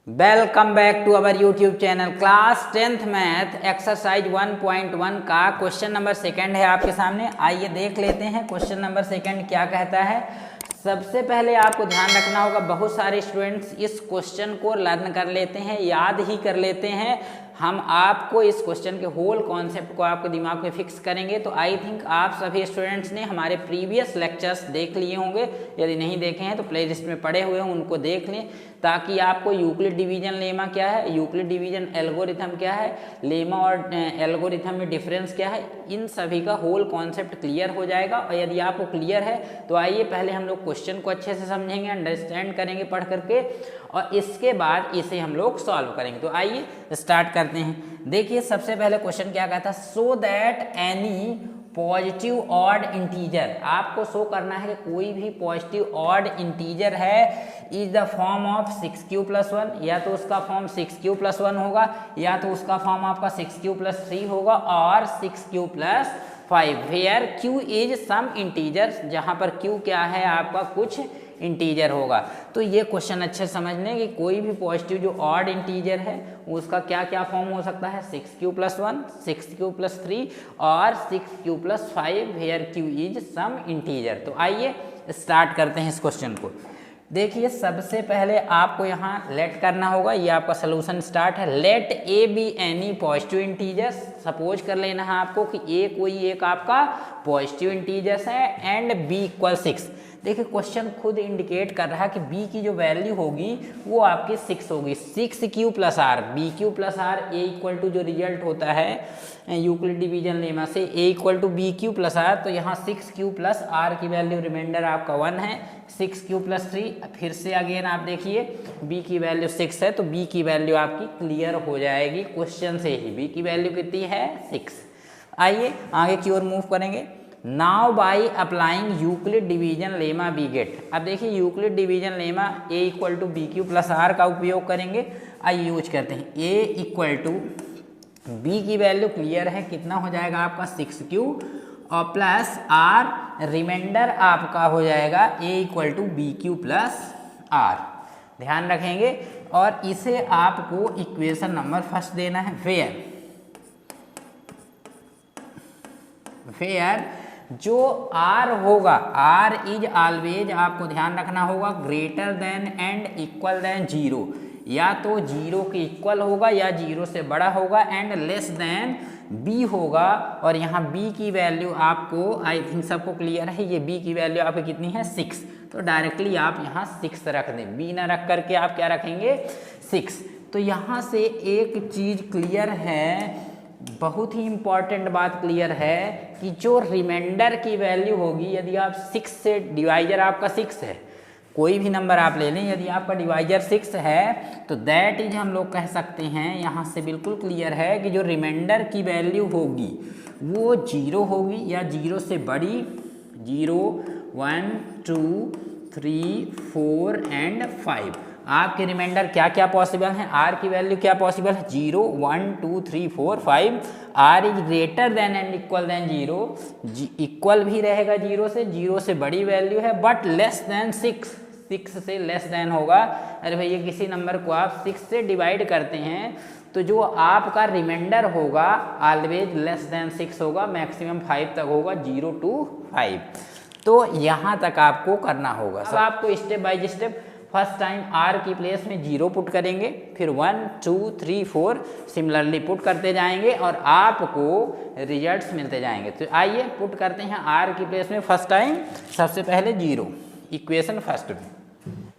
Welcome back to our YouTube channel. Class 10th math exercise 1.1 का question number second है आपके सामने। आइए देख लेते हैं क्वेश्चन नंबर सेकंड क्या कहता है। सबसे पहले आपको ध्यान रखना होगा, बहुत सारे स्टूडेंट्स इस क्वेश्चन को लर्न कर लेते हैं, याद ही कर लेते हैं। हम आपको इस क्वेश्चन के होल कॉन्सेप्ट को आपके दिमाग में फिक्स करेंगे। तो आई थिंक आप सभी स्टूडेंट्स ने हमारे प्रीवियस लेक्चर्स देख लिए होंगे। यदि नहीं देखे हैं तो प्लेलिस्ट में पड़े हुए हैं, उनको देख लें ताकि आपको यूक्लिड डिवीजन लेमा क्या है, यूक्लिड डिवीजन एल्गोरिथम क्या है, लेमा और एल्गोरिथम में डिफरेंस क्या है, इन सभी का होल कॉन्सेप्ट क्लियर हो जाएगा। और यदि आपको क्लियर है तो आइए पहले हम लोग क्वेश्चन को अच्छे से समझेंगे, अंडरस्टैंड करेंगे पढ़ करके, और इसके बाद इसे हम लोग सॉल्व करेंगे। तो आइए स्टार्ट करते हैं। देखिए सबसे पहले क्वेश्चन क्या कहता है, so that any positive odd integer, आपको शो करना है कि कोई भी पॉजिटिव ऑड इंटीजर है is the form of 6q+1, या तो उसका फॉर्म 6q+1 होगा, या तो उसका फॉर्म आपका 6q+3 होगा, और 6q+5 where q is some integer, जहां पर q क्या है आपका कुछ इंटीजर होगा। तो ये क्वेश्चन अच्छे समझने कि कोई भी पॉजिटिव जो ऑड इंटीजर है उसका क्या क्या फॉर्म हो सकता है, 6q+1, 6q+3 और 6q+5 where q is some integer. तो आइए स्टार्ट करते हैं इस क्वेश्चन को। देखिए सबसे पहले आपको यहाँ लेट करना होगा, ये आपका सोल्यूशन स्टार्ट है। Let a be any positive integer, suppose कर लेना है आपको कि ए कोई एक आपका पॉजिटिव इंटीजर्स है एंड बी इक्वल 6। देखिए क्वेश्चन खुद इंडिकेट कर रहा है कि b की जो वैल्यू होगी वो आपकी 6 होगी। 6q+r, bq+r, a equal to जो रिजल्ट होता है यूक्लिड डिवीजन लेमा से a इक्वल टू bq+r, तो यहाँ 6q+r की वैल्यू रिमाइंडर आपका 1 है, 6q+3, फिर से अगेन आप देखिए b की वैल्यू 6 है, तो b की वैल्यू आपकी क्लियर हो जाएगी क्वेश्चन से ही। b की वैल्यू कितनी है, 6। आइए आगे की ओर मूव करेंगे। Now by applying Euclid division lemma we get, अब देखिए Euclid division lemma a equal to bq+r का उपयोग करेंगे। आइए यूज करते हैं। a इक्वल टू b की वैल्यू क्लियर है, कितना हो जाएगा आपका 6q और प्लस r, रिमाइंडर आपका हो जाएगा a इक्वल टू bq+r, ध्यान रखेंगे। और इसे आपको इक्वेशन नंबर फर्स्ट देना है, वेयर जो r होगा, r इज ऑलवेज आपको ध्यान रखना होगा greater than and equal than 0, या तो 0 के इक्वल होगा या 0 से बड़ा होगा, एंड लेस देन b होगा। और यहाँ b की वैल्यू आपको आई थिंक सबको क्लियर है, ये b की वैल्यू आपकी कितनी है, 6, तो डायरेक्टली आप यहाँ 6 रख दें, b ना रख करके आप क्या रखेंगे, 6। तो यहाँ से एक चीज क्लियर है, बहुत ही इंपॉर्टेंट बात क्लियर है कि जो रिमाइंडर की वैल्यू होगी, यदि आप 6 से डिवाइजर आपका 6 है, कोई भी नंबर आप ले लें, यदि आपका डिवाइजर 6 है तो दैट इज हम लोग कह सकते हैं, यहाँ से बिल्कुल क्लियर है कि जो रिमाइंडर की वैल्यू होगी वो 0 होगी या 0 से बड़ी, 0, 1, 2, 3, 4 एंड 5। आपके रिमाइंडर क्या क्या पॉसिबल है, r की वैल्यू क्या पॉसिबल है, 0, 1, 2, 3, 4, 5। r is greater than and equal than 0, equal भी रहेगा 0 से, 0 से बड़ी वैल्यू है, बट लेस देन 6, 6 से लेस देन होगा। अरे भैया किसी नंबर को आप 6 से डिवाइड करते हैं तो जो आपका रिमाइंडर होगा ऑलवेज लेस देन 6 होगा, मैक्सिमम 5 तक होगा, 0 to 5। तो यहाँ तक आपको करना होगा। अब आपको step by step first time r की प्लेस में 0 पुट करेंगे, फिर 1, 2, 3, 4 सिमिलरली पुट करते जाएंगे और आपको रिजल्ट्स मिलते जाएंगे। तो आइए पुट करते हैं r की प्लेस में फर्स्ट टाइम, सबसे पहले 0 इक्वेशन फर्स्ट में।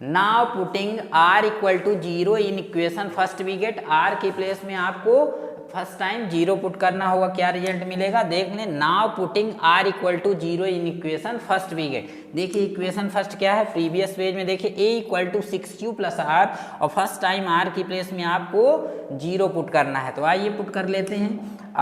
Now putting r equal to 0 in equation first we get, r की प्लेस में आपको फर्स्ट टाइम 0 पुट करना होगा, क्या रिजल्ट मिलेगा देख लें। Now putting r equal to 0 in equation first we get, देखिए इक्वेशन फर्स्ट क्या है, प्रीवियस पेज में देखिए a इक्वल टू 6q+r, और फर्स्ट टाइम r की प्लेस में आपको 0 पुट करना है। तो आइए पुट कर लेते हैं।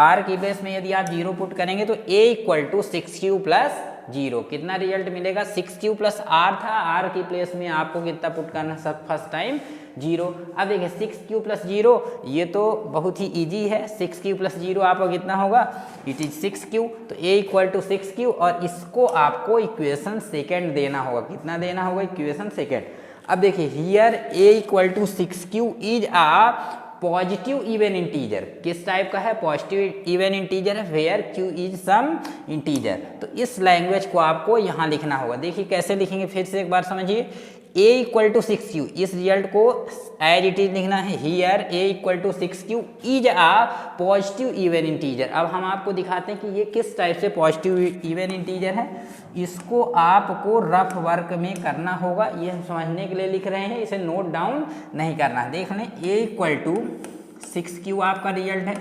r की प्लेस में यदि आप 0 पुट करेंगे तो a इक्वल टू 6q+0, कितना रिजल्ट मिलेगा, 6q+r था, r की प्लेस में आपको कितना पुट करना सब फर्स्ट टाइम 0। अब देखिए 6q+0, ये तो बहुत ही इजी है, 6q+0 आपका कितना होगा, इट इज 6q, तो a इक्वल टू 6q, और इसको आपको इक्वेशन सेकेंड देना होगा, कितना देना होगा, इक्वेशन सेकेंड। अब देखिए here a equal to 6q is a positive even integer. किस टाइप का है? पॉजिटिव इवन इंटीजर है, where q is some integer. तो इस लैंग्वेज को आपको यहाँ लिखना होगा। देखिए कैसे लिखेंगे, फिर से एक बार समझिए। a इक्वल टू 6q, इस रिजल्ट को एज इट इज लिखना है। Here a equal to 6q is a positive even integer. अब हम आपको दिखाते हैं कि ये किस टाइप से पॉजिटिव इवन इंटीजर है। इसको आपको रफ वर्क में करना होगा, ये हम समझने के लिए लिख रहे हैं, इसे नोट डाउन नहीं करना है। देख लें a इक्वल टू 6q आपका रिजल्ट है।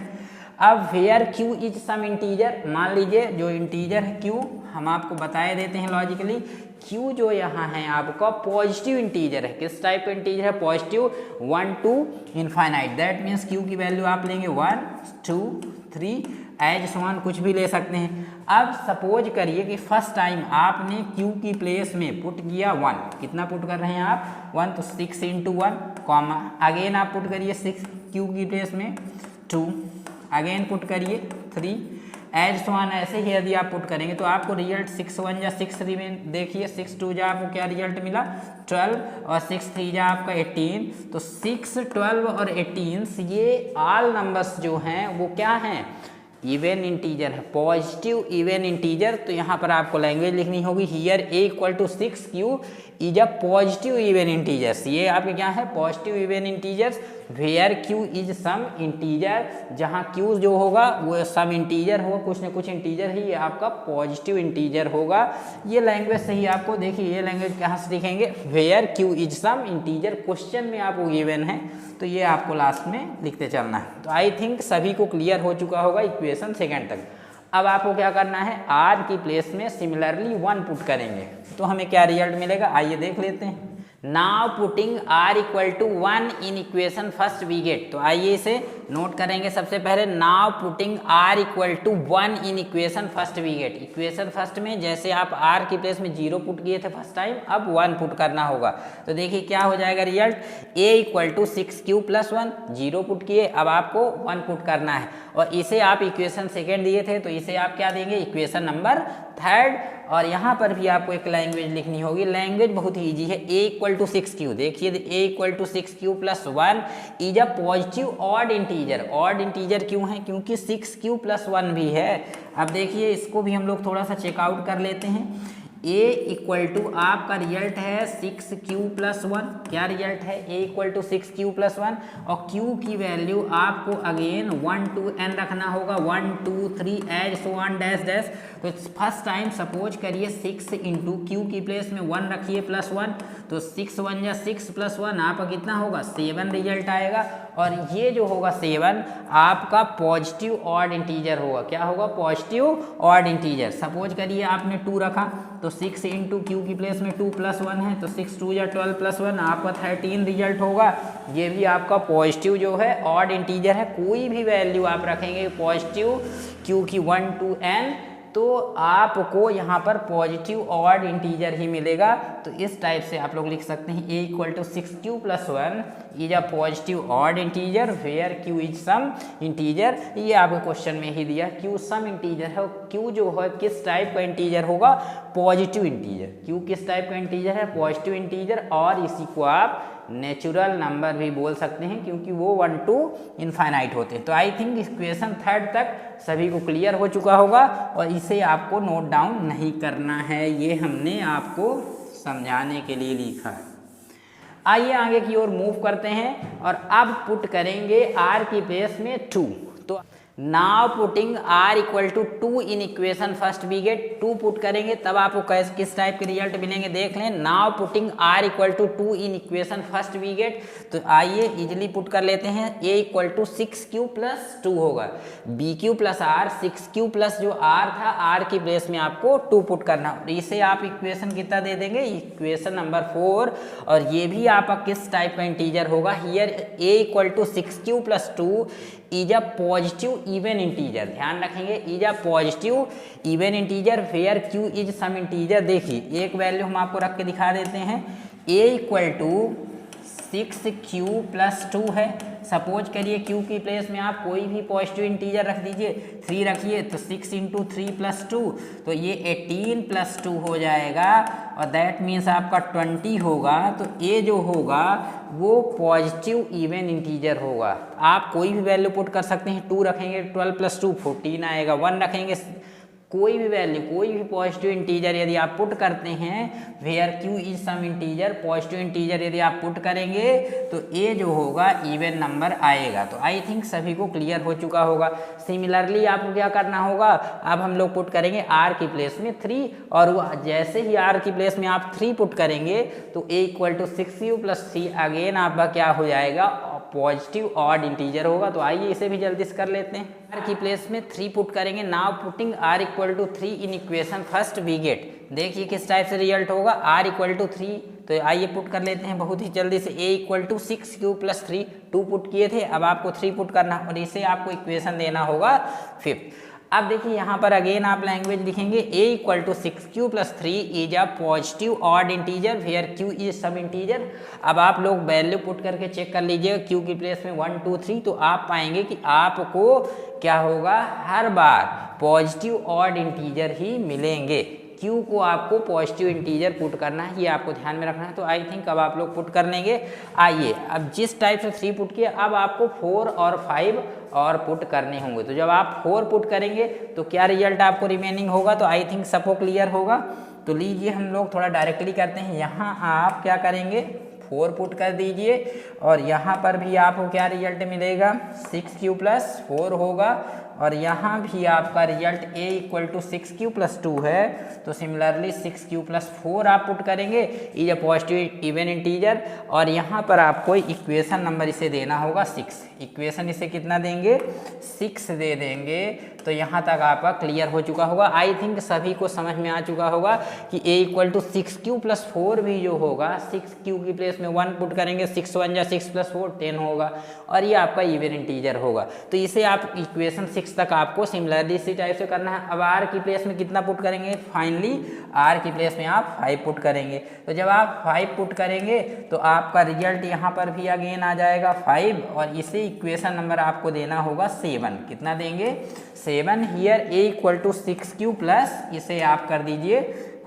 अब where q is some integer, मान लीजिए जो इंटीजर है q, हम आपको बताए देते हैं लॉजिकली। q जो यहाँ है आपका पॉजिटिव इंटीजर है। किस टाइप का इंटीजर है? Positive 1 to infinite. That means q की वैल्यू आप लेंगे 1 2 3 एज समान कुछ भी ले सकते हैं। अब सपोज करिए कि फर्स्ट टाइम आपने q की प्लेस में पुट किया 1। कितना पुट कर रहे हैं आप? 1, तो 6 इंटू 1 कॉमा, अगेन आप पुट करिए 6 q की प्लेस में 2, अगेन पुट करिए 3 एज समान। ऐसे ही यदि आप पुट करेंगे तो आपको रिजल्ट 6 1 जा 6 3 में देखिए 6 2 जा आपको क्या रिजल्ट मिला 12 और 6 3 जा आपका 18। तो 6 12 और 18 ये ऑल नंबर्स जो हैं वो क्या हैं? इवन इंटीजर है, पॉजिटिव इवन इंटीजर। तो यहाँ पर आपको लैंग्वेज लिखनी होगी here a equal to 6q is a positive even integers. ये आपके क्या है? Positive even integers. Where q is some integer, जहाँ q जो होगा वो सम इंटीजर होगा, कुछ न कुछ इंटीजर ही, ये आपका पॉजिटिव इंटीजर होगा। ये लैंग्वेज सही आपको देखिए, ये लैंग्वेज कहाँ से सीखेंगे? Where q is some integer. Question में आपको गिवन है तो ये आपको लास्ट में लिखते चलना है। तो आई थिंक सभी को क्लियर हो चुका होगा इक्वेशन सेकेंड तक। अब आपको क्या करना है? r की प्लेस में सिमिलरली 1 पुट करेंगे तो हमें क्या रिजल्ट मिलेगा, आइए देख लेते हैं। Now putting r equal to 1 in equation first we get. तो आइए इसे नोट करेंगे सबसे पहले। Now putting r equal to 1 in equation first we get. Equation first में जैसे आप r की प्लेस में 0 पुट किए थे फर्स्ट टाइम, अब 1 पुट करना होगा। तो देखिए क्या हो जाएगा result, a equal to 6q plus 1, 0 put किए, अब आपको 1 पुट करना है। और इसे आप इक्वेशन सेकेंड दिए थे तो इसे आप क्या देंगे? Equation number third. और यहाँ पर भी आपको एक लैंग्वेज लिखनी होगी, लैंग्वेज बहुत ही ईजी है। a इक्वल टू 6q, देखिए a equal to 6q plus 1 is a positive odd integer. Odd integer क्यों है? क्योंकि 6q प्लस 1 भी है। अब देखिए इसको भी हम लोग थोड़ा सा चेकआउट कर लेते हैं। a इक्वल टू आपका रिजल्ट है 6q प्लस 1। क्या रिजल्ट है? a equal to 6q plus 1 और q की वैल्यू आपको अगेन 1 to n रखना होगा, 1 2 3 as so on dash dash. तो फर्स्ट टाइम सपोज करिए 6 इंटू क्यू की प्लेस में 1 रखिए प्लस 1, तो 6 1 या 6 प्लस 1 आपका कितना होगा? 7 रिजल्ट आएगा। और ये जो होगा 7 आपका पॉजिटिव ऑड इंटीजर होगा। क्या होगा? Positive odd integer. सपोज करिए आपने 2 रखा तो 6 इंटू क्यू की प्लेस में 2 प्लस 1 है, तो 6 2 या 12 प्लस 1 आपका 13 रिजल्ट होगा। ये भी आपका पॉजिटिव जो है ऑड इंटीजर है। कोई भी वैल्यू आप रखेंगे पॉजिटिव क्यू की 1 to n तो आपको यहाँ पर पॉजिटिव ऑड इंटीजर ही मिलेगा। तो इस टाइप से आप लोग लिख सकते हैं a equal to 6q plus 1 is a positive odd integer where q is some integer. ये आपके क्वेश्चन में ही दिया, q सम इंटीजर है। q जो है किस टाइप का इंटीजर होगा? Positive integer. q किस टाइप का इंटीजर है? Positive integer. और इसी को आप नेचुरल नंबर भी बोल सकते हैं क्योंकि वो 1 to इनफाइनाइट होते हैं। तो आई थिंक इक्वेशन थर्ड तक सभी को क्लियर हो चुका होगा और इसे आपको नोट डाउन नहीं करना है, ये हमने आपको समझाने के लिए लिखा है। आइए आगे की ओर मूव करते हैं और अब पुट करेंगे r की प्लेस में 2। तो now putting r equal to 2 in equation first we get. 2 put करेंगे तब आपको किस टाइप के रिजल्ट मिलेंगे देख लें। Now putting r equal to 2 in equation first we get. तो आइए इजिली पुट कर लेते हैं। a equal to 6q plus 2 होगा, bq plus r, 6q plus जो r था r की प्लेस में आपको 2 पुट करना। इसे आप इक्वेशन कितना दे देंगे? Equation number 4। और ये भी आपका किस टाइप का इंटीजर होगा? Here a equal to 6q plus 2 is a positive even integer. ध्यान रखेंगे, is a positive even integer where q is some integer. देखिए एक वैल्यू हम आपको रख के दिखा देते हैं। a इक्वल टू 6q+2 है। सपोज करिए q की प्लेस में आप कोई भी पॉजिटिव इंटीजर रख दीजिए, 3 रखिए, तो 6 × 3+2 तो ये 18+2 हो जाएगा और दैट मीन्स आपका 20 होगा। तो ये जो होगा वो पॉजिटिव इवन इंटीजर होगा। आप कोई भी वैल्यू पुट कर सकते हैं, 2 रखेंगे 12+2 14 आएगा, 1 रखेंगे, कोई भी वैल्यू, कोई भी पॉजिटिव इंटीजर यदि आप पुट करते हैं, where q is some integer, positive integer यदि आप पुट करेंगे तो ये जो होगा इवन नंबर आएगा। तो आई थिंक सभी को क्लियर हो चुका होगा। सिमिलरली आपको क्या करना होगा, अब हम लोग पुट करेंगे r की प्लेस में 3 और वो जैसे ही r की प्लेस में आप 3 पुट करेंगे तो a = 6u+3 अगेन आपका क्या हो जाएगा, पॉजिटिव ऑड इंटीजर होगा। तो आइए इसे भी जल्दी से कर लेते हैं। r की प्लेस में 3 पुट करेंगे। Now putting r = 3 in equation first we get, देखिए किस टाइप से रिजल्ट होगा, r = 3। तो आइए पुट कर लेते हैं बहुत ही जल्दी से। a = 6q+3, 2 पुट किए थे, अब आपको 3 पुट करना और इसे आपको इक्वेशन देना होगा 5th। अब देखिए यहाँ पर अगेन आप लैंग्वेज लिखेंगे, a = 6q+3 is a positive odd integer where q is some integer. अब आप लोग वैल्यू पुट करके चेक कर लीजिएगा, q की प्लेस में 1 2 3, तो आप पाएंगे कि आपको क्या होगा, हर बार पॉजिटिव ऑड इंटीजर ही मिलेंगे। q को आपको पॉजिटिव इंटीजर पुट करना है, ये आपको ध्यान में रखना है। तो आई थिंक अब आप लोग पुट कर लेंगे। आइए अब जिस टाइप से 3 पुट किया, अब आपको 4 और 5 और पुट करने होंगे। तो जब आप 4 पुट करेंगे तो क्या रिजल्ट आपको रिमेनिंग होगा, तो आई थिंक सबको क्लियर होगा। तो लीजिए हम लोग थोड़ा डायरेक्टली करते हैं। यहाँ आप क्या करेंगे, 4 पुट कर दीजिए और यहाँ पर भी आपको क्या रिजल्ट मिलेगा, 6q+4 होगा और यहाँ भी आपका रिजल्ट a = 6q+2 है। तो सिमिलरली 6q+4 आप पुट करेंगे, is a positive even integer और यहाँ पर आपको इक्वेशन नंबर इसे देना होगा 6। इक्वेशन इसे कितना देंगे, 6 दे देंगे। तो यहाँ तक आपका क्लियर हो चुका होगा। आई थिंक सभी को समझ में आ चुका होगा कि a = 6q+4 भी जो होगा, 6q की प्लेस में 1 पुट करेंगे, 6 1 = 6+4 10 होगा और ये आपका इवन इंटीजर होगा। तो इसे आप इक्वेशन 6 तक आपको सिमिलरली इसी टाइप से करना है। अब r की प्लेस में कितना पुट करेंगे, फाइनली r की प्लेस में आप 5 पुट करेंगे। तो जब आप 5 पुट करेंगे तो आपका रिजल्ट यहाँ पर भी अगेन आ जाएगा 5 और इसे इक्वेशन नंबर आपको देना होगा 7। कितना देंगे, 7। हियर a = 6q+, इसे आप कर दीजिए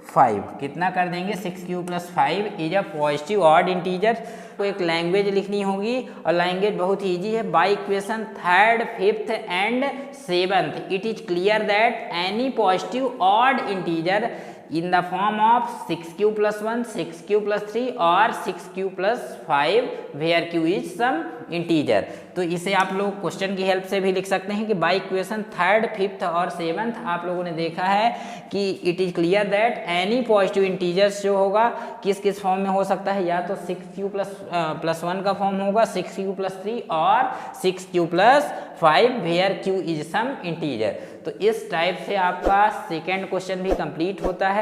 5। कितना कर देंगे, 6q+5 is a positive odd integer. तो एक लैंग्वेज लिखनी होगी और लैंग्वेज बहुत ही ईजी है। By equation 3rd 5th and 7th it is clear that any positive odd integer in the form of 6q+1, 6q+3 और 6q+5 where q is some integer। तो इसे आप लोग क्वेश्चन की हेल्प से भी लिख सकते हैं कि बाय इक्वेशन 3rd 5th और 7th आप लोगों ने देखा है कि it is clear that any positive integers जो होगा किस किस फॉर्म में हो सकता है, या तो 6q+1 का फॉर्म होगा, 6q+3 और 6q+5 where q is some integer. तो इस टाइप से आपका सेकेंड क्वेश्चन भी कंप्लीट होता है।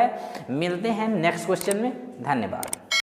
मिलते हैं नेक्स्ट क्वेश्चन में। धन्यवाद।